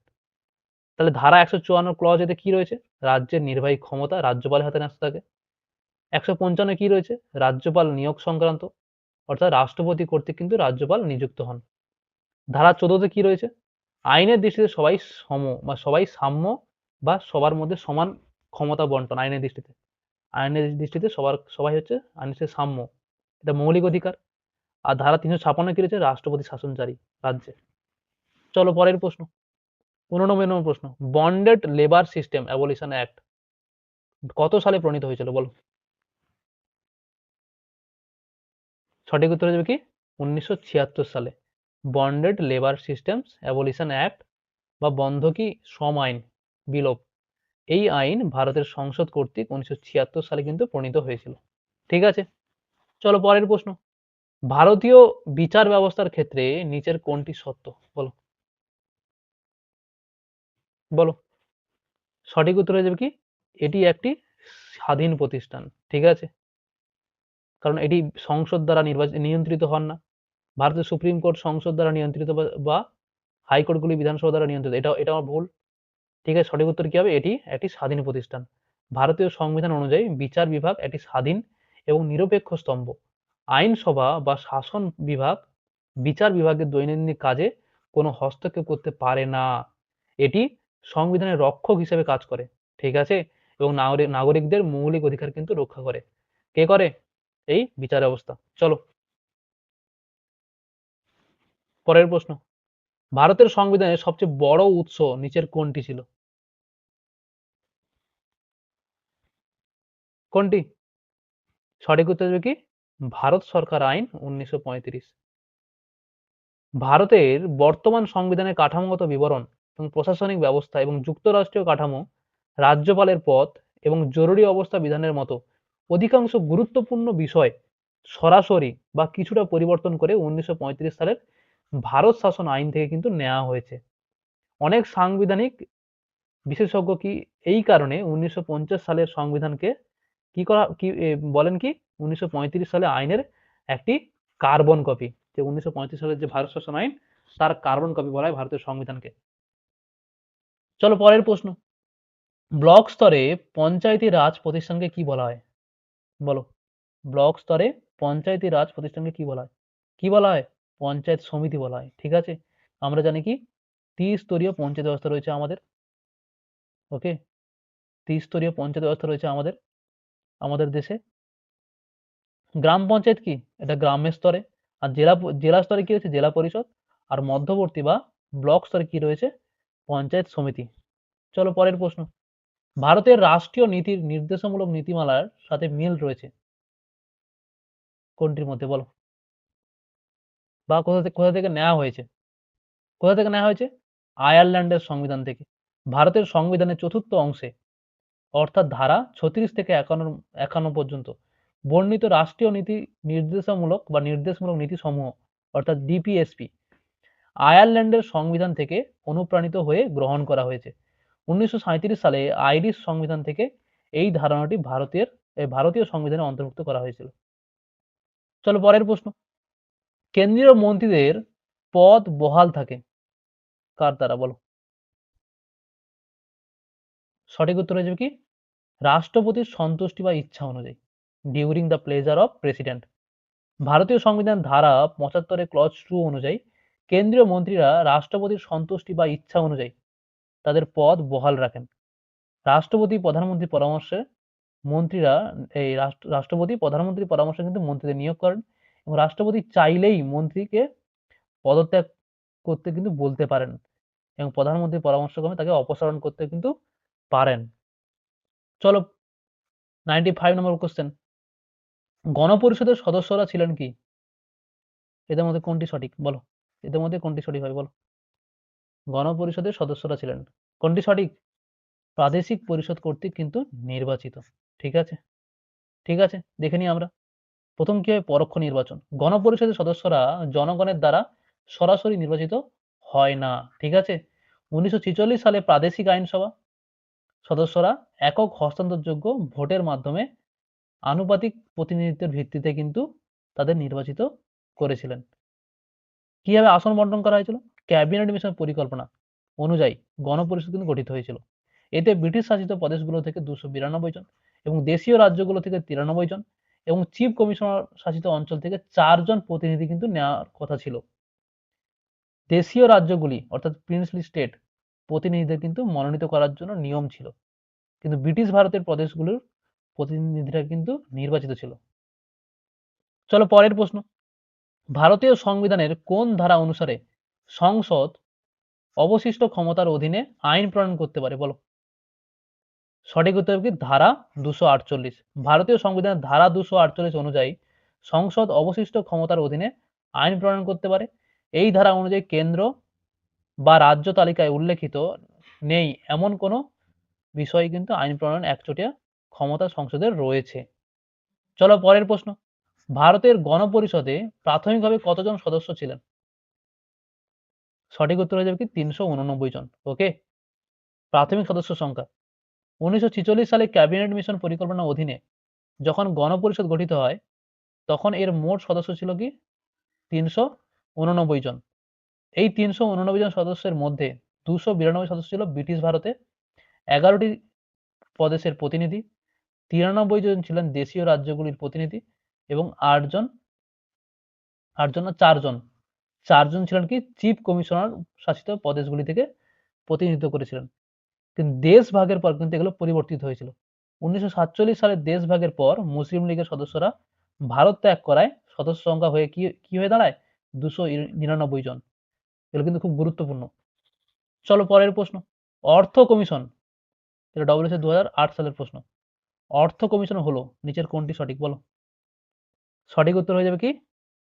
[SPEAKER 1] তাহলে ধারা 154 ক্লজ এতে কি রয়েছে? রাজ্যের নির্বাহী ক্ষমতা রাজ্যপালের হাতে ন্যস্ত থাকে। 155 কি রয়েছে? রাজ্যপাল নিয়োগ সংক্রান্ত, অর্থাৎ রাষ্ট্রপতি কর্তৃক কিন্তু রাজ্যপাল নিযুক্ত হন। ধারা 14 তে কি রয়েছে? আইনের দৃষ্টিতে সবাই সম বা সবাই সাম্য বা সবার মধ্যে সমান ক্ষমতা বন্টন আইনের দৃষ্টিতে। আইনের দৃষ্টিতে সবাই হচ্ছে আইনের দৃষ্টিতে সাম্য। এটা মৌলিক অধিকার। আর ধারা 356 কি রয়েছে? রাষ্ট্রপতি শাসন জারি রাজ্যে। চলো পরের প্রশ্ন, 89 নম্বর প্রশ্ন, bonded labour system abolition act কত সালে প্রণীত হয়েছিল? বলো। সঠিক উত্তর হয়ে যাবে কি 1976 সালে। Bonded labour systems abolition act বা বন্ধকি শ্রম আইন বিলোপ, এই আইন ভারতের সংসদ কর্তৃক 1976 সালে কিন্তু প্রণীত হয়েছিল। ঠিক আছে, চলো পরের প্রশ্ন, ভারতীয় বিচার ব্যবস্থার ক্ষেত্রে নিচের কোনটি সত্য? বলো। বলো। সঠিক উত্তর হয়ে যাবে কি এটি একটি স্বাধীন প্রতিষ্ঠান। ঠিক আছে, কারণ এটি সংসদ দ্বারা নিয়ন্ত্রিত হন না। ভারতের সুপ্রিম কোর্ট সংসদ দ্বারা নিয়ন্ত্রিত বা হাইকোর্টগুলি বিধানসভা দ্বারা নিয়ন্ত্রিত। এটা আমার ভুল। ঠিক আছে, সঠিক উত্তর কি হবে? এটি একটি স্বাধীন প্রতিষ্ঠান। ভারতীয় সংবিধান অনুযায়ী বিচার বিভাগ একটি স্বাধীন এবং নিরপেক্ষ স্তম্ভ। আইনসভা বা শাসন বিভাগ বিচার বিভাগের দৈনন্দিন কাজে কোনো হস্তক্ষেপ করতে পারে না। এটি সংবিধানের রক্ষক হিসেবে কাজ করে। ঠিক আছে, এবং নাগরিকদের মৌলিক অধিকার কিন্তু রক্ষা করে। কে করে? এই বিচার ব্যবস্থা। চলো পরের প্রশ্ন, ভারতের সংবিধানের সবচেয়ে বড় উৎস নিচের কোনটি ছিল? কোনটি? সঠিক উত্তর হবে কি ভারত সরকার আইন 1935। ভারতের বর্তমান সংবিধানের কাঠামোগত বিবরণ এবং প্রশাসনিক ব্যবস্থা এবং যুক্তরাষ্ট্রীয় কাঠামো, রাজ্যপালের পদ এবং জরুরি অবস্থা বিধানের মতো অধিকাংশ গুরুত্বপূর্ণ বিষয় সরাসরি বা কিছুটা পরিবর্তন করে 1935 সালের ভারত শাসন আইন থেকে কিন্তু নেওয়া হয়েছে। অনেক সাংবিধানিক বিশেষজ্ঞ কি এই কারণে 1950 সালের সংবিধানকে বলেন কি 1935 সালে আইনের একটি কার্বন কপি, যে 1935 সালের যে ভারত শাসন আইন তার কার্বন কপি বলা হয় ভারতের সংবিধানকে। চলো পরের প্রশ্ন, ব্লক স্তরে পঞ্চায়েতি রাজ প্রতিষ্ঠানকে কি বলা হয়? বলো। ব্লক স্তরে পঞ্চায়েতি রাজ প্রতিষ্ঠানকে কি বলা হয়? কি বলা হয়? পঞ্চায়েত সমিতি বলা হয়। ঠিক আছে, আমরা জানি কি ত্রিস্তরীয় পঞ্চায়েত ব্যবস্থা রয়েছে আমাদের। ওকে, ত্রিস্তরীয় পঞ্চায়েত ব্যবস্থা রয়েছে আমাদের আমাদের দেশে। গ্রাম পঞ্চায়েত কি? এটা গ্রামের স্তরে। আর জেলা স্তরে কি রয়েছে? জেলা পরিষদ। আর মধ্যবর্তী বা ব্লক স্তরে কি রয়েছে? পঞ্চায়েত সমিতি। চলো পরের প্রশ্ন, ভারতের রাষ্ট্রীয় নীতির নির্দেশমূলক নীতিমালার সাথে মিল রয়েছে। কোনটির মধ্যে বলো, বা কোথা থেকে নেওয়া হয়েছে? কোথা থেকে নেওয়া হয়েছে? আয়ারল্যান্ডের সংবিধান থেকে। ভারতের সংবিধানের চতুর্থ অংশে অর্থাৎ ধারা 36 থেকে 51 পর্যন্ত বর্ণিত রাষ্ট্রীয় নীতি নির্দেশামূলক বা নির্দেশমূলক নীতিসমূহ অর্থাৎ ডিপিএসপি আয়ারল্যান্ডের সংবিধান থেকে অনুপ্রাণিত হয়ে গ্রহণ করা হয়েছে। 1937 সালে আইরিশ সংবিধান থেকে এই ধারণাটি ভারতীয় সংবিধানে অন্তর্ভুক্ত করা হয়েছিল। চলো পরের প্রশ্ন। কেন্দ্রীয় মন্ত্রীদের পদ বহাল থাকে কার দ্বারা বলো? সঠিক উত্তর হয়ে যাবে কি? রাষ্ট্রপতির সন্তুষ্টি বা ইচ্ছা অনুযায়ী, during the pleasure of president. ভারতীয় সংবিধান ধারা 75 ক্লজ 2 অনুযায়ী কেন্দ্রীয় মন্ত্রীরা রাষ্ট্রপতির সন্তুষ্টি বা ইচ্ছা অনুযায়ী তাদের পদ বহাল রাখেন। রাষ্ট্রপতি প্রধানমন্ত্রীর পরামর্শে মন্ত্রীরা এই রাষ্ট্রপতি প্রধানমন্ত্রীর পরামর্শে কিন্তু মন্ত্রীদের নিয়োগ করেন এবং রাষ্ট্রপতি চাইলেই মন্ত্রীকে পদত্যাগ করতে কিন্তু বলতে পারেন এবং প্রধানমন্ত্রীর পরামর্শক্রমে তাকে অপসারণ করতে কিন্তু পারেন। চলো 95 নম্বর কোশ্চেন। গণপরিষদের সদস্যরা ছিলেন কি? এদের মধ্যে কোনটি সঠিক বলো? এদের মধ্যে কোনটি সঠিক হবে বলো? গণপরিষদের সদস্যরা ছিলেন কোনটি সঠিক? প্রাদেশিক পরিষদ কর্তৃক কিন্তু নির্বাচিত। ঠিক আছে, ঠিক আছে, দেখে নিই আমরা। প্রথম কি হয়? পরোক্ষ নির্বাচন। গণপরিষদের সদস্যরা জনগণের দ্বারা সরাসরি নির্বাচিত হয় না। ঠিক আছে। 1946 সালে প্রাদেশিক আইনসভা সদস্যরা একক হস্তান্তরযোগ্য ভোটের মাধ্যমে আনুপাতিক প্রতিনিধিত্বের ভিত্তিতে কিন্তু তাদের নির্বাচিত করেছিলেন। কিভাবে আসন বন্টন করা হয়েছিল? ক্যাবিনেট মিশন পরিকল্পনা অনুযায়ী গণপরিষদ কিন্তু গঠিত হয়েছিল। এতে ব্রিটিশ শাসিত প্রদেশগুলো থেকে 292 জন এবং দেশীয় রাজ্যগুলো থেকে 93 জন এবং চিফ কমিশনার শাসিত অঞ্চল থেকে 4 জন প্রতিনিধি কিন্তু নেওয়ার কথা ছিল। দেশীয় রাজ্যগুলি অর্থাৎ প্রিন্সলি স্টেট প্রতিনিধিদের কিন্তু মনোনীত করার জন্য নিয়ম ছিল, কিন্তু ব্রিটিশ ভারতের প্রদেশগুলোর প্রতিনিধিরা কিন্তু নির্বাচিত ছিল। চলো পরের প্রশ্ন। ভারতীয় সংবিধানের কোন ধারা অনুসারে সংসদ অবশিষ্ট ক্ষমতার অধীনে আইন প্রণয়ন করতে পারে বলো? সঠিক উত্তর হবে কি? ধারা 248। ভারতীয় সংবিধানের ধারা 248 অনুযায়ী সংসদ অবশিষ্ট ক্ষমতার অধীনে আইন প্রণয়ন করতে পারে। এই ধারা অনুযায়ী কেন্দ্র বা রাজ্য তালিকায় উল্লেখিত নেই এমন কোনো বিষয়ে কিন্তু আইন প্রণয়ন একচেটিয়া ক্ষমতা সংসদের রয়েছে। চলো পরের প্রশ্ন। ভারতের গণপরিষদে প্রাথমিকভাবে কতজন সদস্য ছিলেন? সঠিক উত্তর হয়ে যাবে কি? 389 জন। ওকে, প্রাথমিক সদস্য সংখ্যা। 1946 সালে ক্যাবিনেট মিশন পরিকল্পনার অধীনে যখন গণপরিষদ গঠিত হয় তখন এর মোট সদস্য ছিল কি? 389 জন। এই 389 জন সদস্যের মধ্যে 292 সদস্য ছিল ব্রিটিশ ভারতে, 11টি প্রদেশের প্রতিনিধি, 93 জন ছিলেন দেশীয় রাজ্যগুলির প্রতিনিধি এবং 4জন ছিলেন কি? চিফ কমিশনার শাসিত প্রদেশগুলি থেকে প্রতিনিধিত্ব করেছিলেন। কিন্তু দেশ ভাগের পর কিন্তু এগুলো পরিবর্তিত হয়েছিল। 1947 সালে দেশ ভাগের পর মুসলিম লীগের সদস্যরা ভারত ত্যাগ করায় সদস্য সংখ্যা হয়ে কি হয়ে দাঁড়ায়? 299 জন। এগুলো কিন্তু খুব গুরুত্বপূর্ণ। চলো পরের প্রশ্ন। অর্থ কমিশন, এটা ডব্লিউএসএ 2008 সালের প্রশ্ন। অর্থ কমিশন হলো নিচের কোনটি সঠিক বলো? সঠিক উত্তর হয়ে যাবে কি?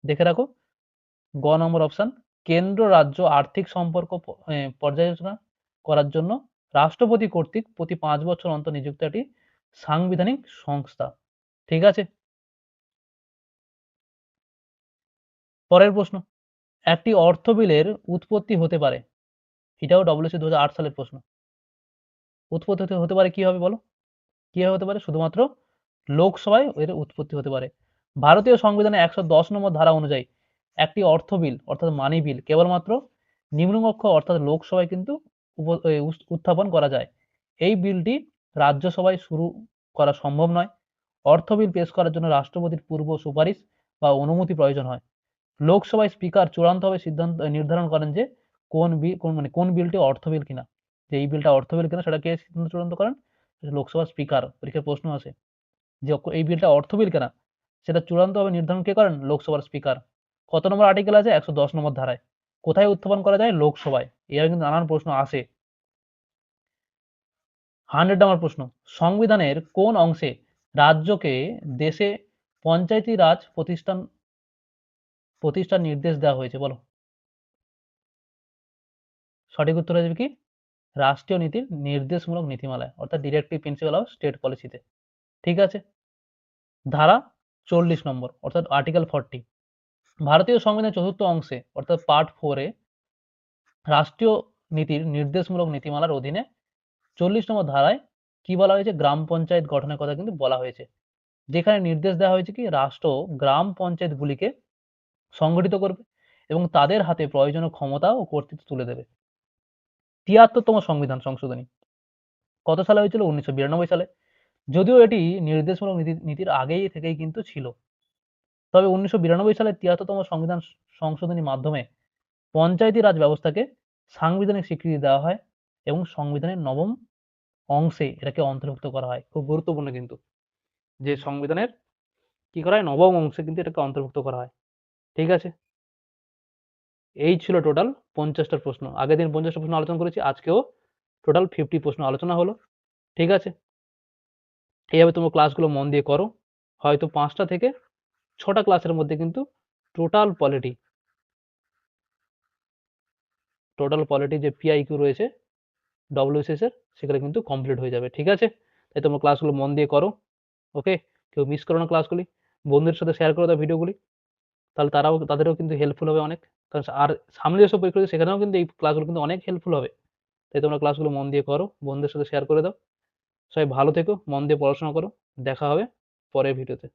[SPEAKER 1] দেখে রাখো, গ নম্বর অপশন। কেন্দ্র রাজ্য আর্থিক সম্পর্ক পর্যালোচনা করার জন্য রাষ্ট্রপতি কর্তৃক প্রতি 5 বছর অন্তর নিযুক্ত একটি সাংবিধানিক সংস্থা। ঠিক আছে, পরের প্রশ্ন। একটি অর্থ বিলের উৎপত্তি হতে পারে, এটাও ডব্লিউসি 2008 সালের প্রশ্ন। উৎপত্তি হতে পারে কিভাবে বলো? কিভাবে হতে পারে? শুধুমাত্র লোকসভায় এর উৎপত্তি হতে পারে। ভারতীয় সংবিধানে 110 নম্বর ধারা অনুযায়ী একটি অর্থ বিল অর্থাৎ মানি বিল কেবলমাত্র নিম্নকক্ষ অর্থাৎ লোকসভায় কিন্তু উত্থাপন করা যায়। এই বিলটি রাজ্যসভায় শুরু করা সম্ভব নয়। অর্থ বিল পেশ করার জন্য রাষ্ট্রপতির পূর্ব সুপারিশ বা অনুমতি প্রয়োজন হয়। লোকসভায় স্পিকার চূড়ান্তভাবে সিদ্ধান্ত নির্ধারণ করেন যে কোন বিলটি অর্থ বিল কিনা, যে এই বিলটা অর্থ বিল কিনা সেটা কে সিদ্ধান্ত চূড়ান্ত করেন? লোকসভার স্পিকার। পরীক্ষায় প্রশ্ন আছে যে এই বিলটা অর্থ বিল কিনা সেটা চূড়ান্তভাবে নির্ধারণ কে করেন? লোকসভার স্পিকার। কত নম্বর আর্টিকেল আছে? 110 নম্বর ধারায়। কোথায় উত্থাপন করা যায়? লোকসভায়। এর কিন্তু নানান প্রশ্ন আসে। 100 নম্বর প্রশ্ন। সংবিধানের কোন অংশে রাজ্যকে দেশে পঞ্চায়েতি রাজ প্রতিষ্ঠার নির্দেশ দেওয়া হয়েছে? বলো। সঠিক উত্তর হয়ে যাবে কি রাষ্ট্রীয় নীতির নির্দেশমূলক নীতিমালায়, অর্থাৎ ডিরেক্টিভ প্রিন্সিপাল অফ স্টেট পলিসিতে। ঠিক আছে। ধারা 40 নম্বর অর্থাৎ আর্টিকেল 40 ভারতীয় সংবিধানের চতুর্থ অংশে অর্থাৎ পার্ট 4 এ রাষ্ট্রীয় নীতির নির্দেশমূলক নীতিমালার অধীনে 40 নম্বর ধারায় কি বলা হয়েছে? গ্রাম পঞ্চায়েত গঠনের কথা কিন্তু বলা হয়েছে, যেখানে নির্দেশ দেওয়া হয়েছে কি রাষ্ট্র গ্রাম পঞ্চায়েতগুলিকে সংগঠিত করবে এবং তাদের হাতে প্রয়োজনীয় ক্ষমতা ও কর্তৃত্ব তুলে দেবে। ৭৩তম সংবিধান সংশোধনী কত সালে হয়েছিল? 1992 সালে। যদিও এটি নির্দেশমূলক নীতির আগেই থেকেই কিন্তু ছিল, তবে 1992 সালে ৭৩তম সংবিধান সংশোধনীর মাধ্যমে পঞ্চায়েতি রাজ ব্যবস্থাকে সাংবিধানিক স্বীকৃতি দেওয়া হয় এবং সংবিধানের নবম অংশে এটাকে অন্তর্ভুক্ত করা হয়। খুব গুরুত্বপূর্ণ কিন্তু, যে সংবিধানের কি করা হয়? নবম অংশে কিন্তু এটাকে অন্তর্ভুক্ত করা হয়। ঠিক আছে। এই ছিল টোটাল 50টা প্রশ্ন। আগের দিন 50টা প্রশ্ন আলোচনা করেছি, আজকেও টোটাল 50 প্রশ্ন আলোচনা হলো। ঠিক আছে। এইভাবে তোমরা ক্লাসগুলো মন দিয়ে করো। হয়তো 5টা থেকে 6টা ক্লাসের মধ্যে কিন্তু টোটাল পলিটি যে পিআইকিউ রয়েছে ডব্লিউবিসিএস এর, সেগুলো কিন্তু কমপ্লিট হয়ে যাবে। ঠিক আছে। তাই তোমরা ক্লাসগুলো মন দিয়ে করো। ওকে। কেউ মিস করো না ক্লাসগুলি। বন্ধুদের সাথে শেয়ার করে দাও ভিডিওগুলি, তাহলে তাদেরও কিন্তু হেল্পফুল হবে অনেক। আর সামনে যেসব পরীক্ষা রয়েছে সেখানেও কিন্তু এই ক্লাসগুলো কিন্তু অনেক হেল্পফুল হবে। তাই তোমরা ক্লাসগুলো মন দিয়ে করো, বন্ধুদের সাথে শেয়ার করে দাও। সবাই ভালো থেকো, মন দিয়ে পড়াশোনা করো। দেখা হবে পরের ভিডিওতে।